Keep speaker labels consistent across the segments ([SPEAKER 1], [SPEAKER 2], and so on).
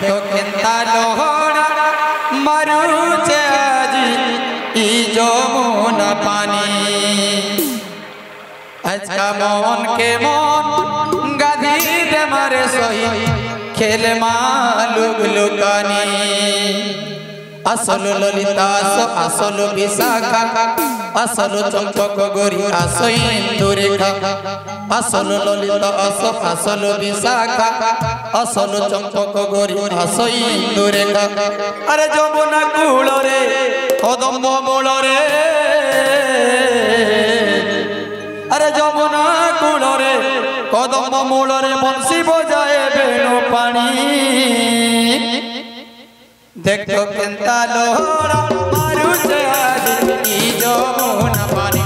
[SPEAKER 1] देखो केंता लोहड़ा मरुचे आज ई जमुना पानी आज का मन के मन गाधी दे मारे सोई खेल मालुक लुकानी আসল ললিতা আসল বিশাখা আসল চম্পক গরি আসো ইন্দুরেখা আসল ললিতা আসল বিশাখা আসল চম্পক গরি আসো ইন্দুরেখা আরে যমুনা কূলরে কদম্ব মূলরে আরে যমুনা কূলরে কদম্ব মূলরে বংশী বজায় বেণু পানি देखो केंता लोहड़ा मारुचे आज ई जमुना पानी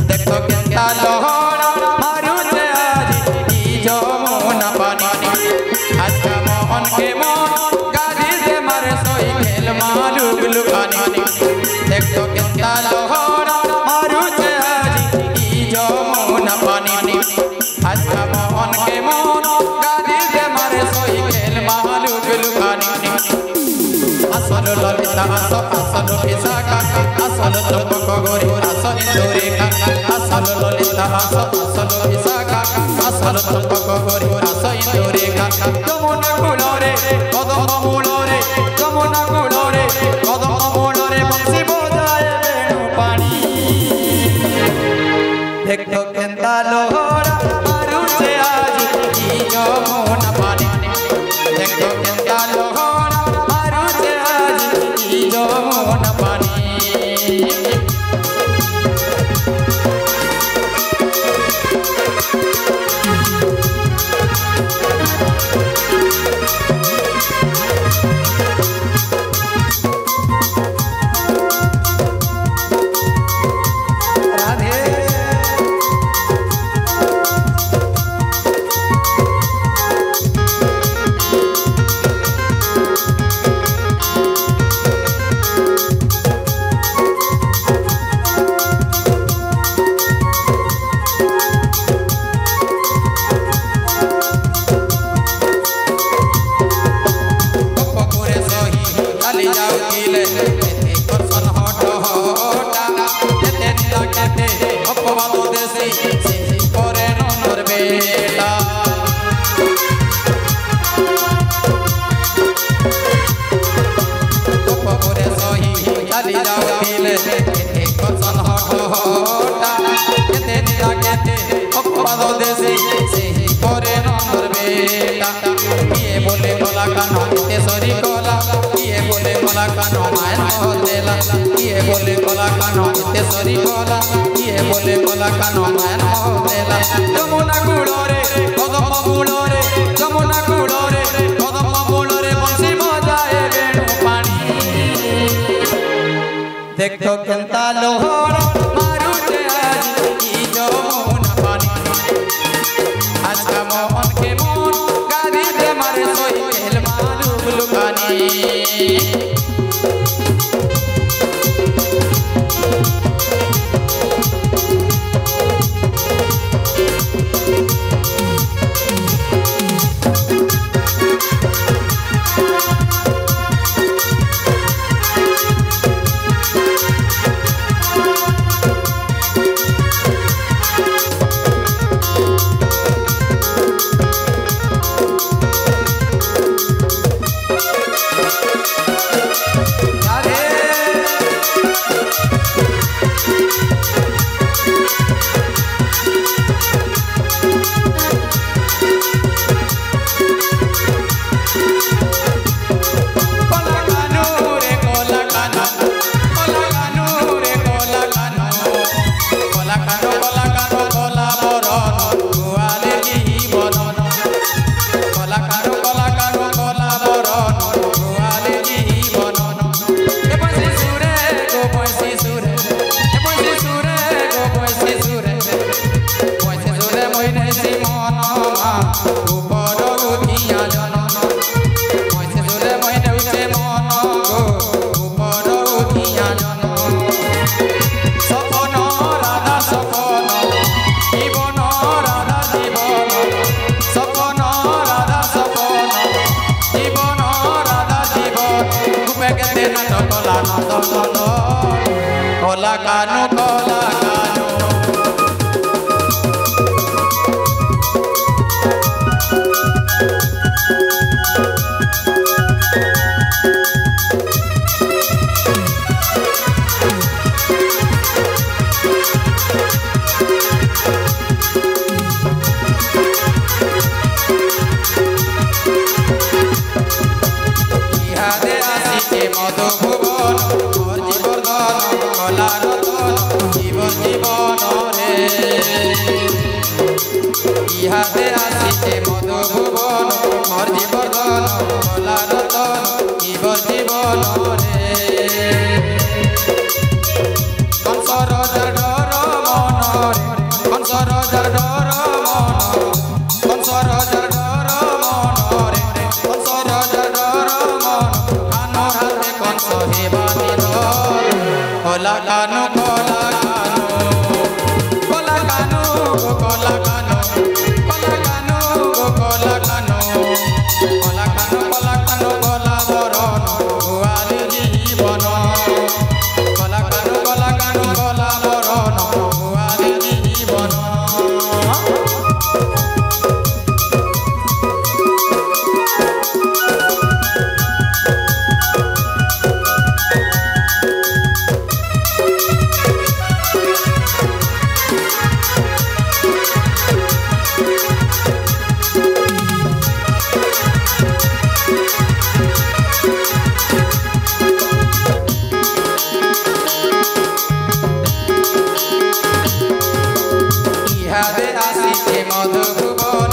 [SPEAKER 1] देखो केंता लोहड़ा मारुचे आज ई जमुना पानी आज का मोहन के मोहन गाधी दे मारे सोई खेल मालुक लुकानी देखो केंता लोहड़ा मारुचे आज ई जमुना पानी आज का मोहन के मोहन गाधी दे मारे सोई खेल मालुक আসল ললিতা আসল বিশাখা আসল চম্পক গরি আসো ইন্দুরেখা আসল ললিতা আসল বিশাখা আসল চম্পক গরি আসো ইন্দুরেখা যমুনা কূলরে কদম্ব মূলরে যমুনা কূলরে কদম্ব মূলরে বংশী বজায় বেণু পানি দেখো কেন্তা লোহড়া মারুছে আজ ই যমুনা পানি देखो केंता लोहड़ा मारुचे आज ई जमुना पानी बोले कोला कानो तेसरी कोला ये बोले कोला कानो मायन होतेला ये बोले कोला कानो तेसरी कोला ये बोले कोला कानो मायन होतेला যমুনা কূলরে কদম্ব মূলরে যমুনা কূলরে কদম্ব মূলরে বংশী বজায় বেণু পানি দেখো কেন্তা লোহড়া মারুছে আজ ই যমুনা পানি आज का मोहन के मोहन गाधी दे मारे सोई खेल मालुक लुकानी কলা কানু কলা কানু ইহাদে আসিছে মধুভুবন জীবর্ধন কলা রতন জীবন জীবন রে ইহাদে আসিছে মধুভুবন জীবর্ধন কলা রতন জীবন জীবন রে কংসর ডর মন কংসর ডর মন কংসর ডর মন রে কংসর ডর মন কানর হাতে কংস হেবানি ধর কলা কানু কলা কানু কলা কানু কলা কানু কলা কানু কলা কানু কলা কানু কলা কানু কলা বরণ ভুয়ালি জীবন কলা কানু কলা কানু কলা বরণ ভুয়ালি জীবন ইহাদে আসিছে মধুভুবন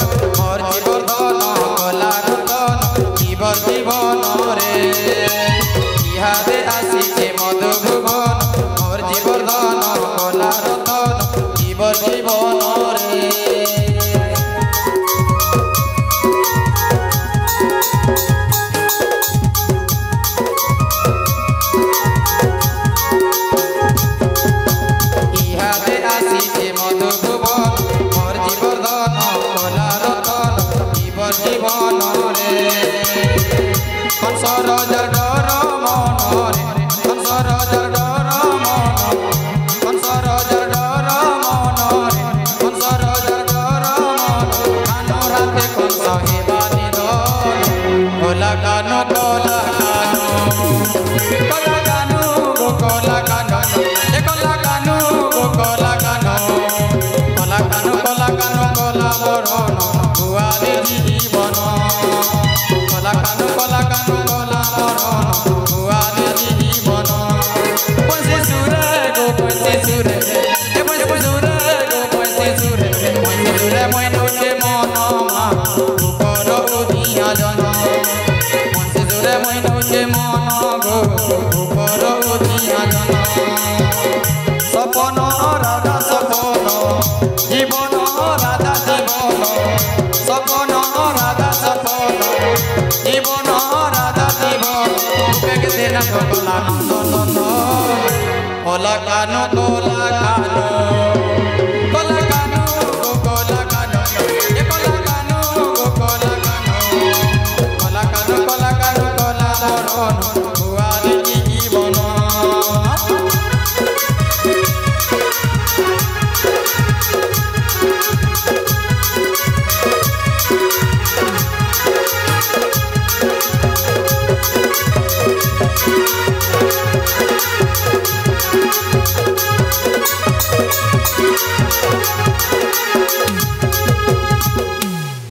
[SPEAKER 1] জীবর্ধন কলা রতন জীবন জীবন রে ইহাদে আসিছে মধুভুবন জীবর্ধন কলা রতন জীবন জীবন রে ইহাদে আসিছে মধুভুবন জীবর্ধন কলা রতন জীবন জীবন রে কংসর ডর মন রে কংসর ডর মন কংসর ডর মন রে কংসর ডর মন কানর হাতে কংস হেবানি ধর কলা কানু কলা কানু কলা কানু কলা কানু কলা কানু কলা কানু কলা কানু কলা কানু কলা বরণ ভুয়ালি জীবন কলা কানু কলা কানু কলা বরণ ভুয়ালি জীবন পয়সে সুরে গো পয়সে সুরে এ পয়সে সুরে গো পয়সে সুরে মই নচে মন মা উপর উদিয়া জন পয়সে সুরে মই নচে মন গো উপর উদিয়া জন সপন রাধা সপন জীবন রাধা জীবন সপন রাধা সপন জীবন রাধা জীবন দেখতে না কলা নন্দন কলা কানু কলা কানু কলা কানু কলা কানু এ কলা কানু কলা কানু কলা কানু কলা কানু কলা বরণ ভুয়ালি জীবন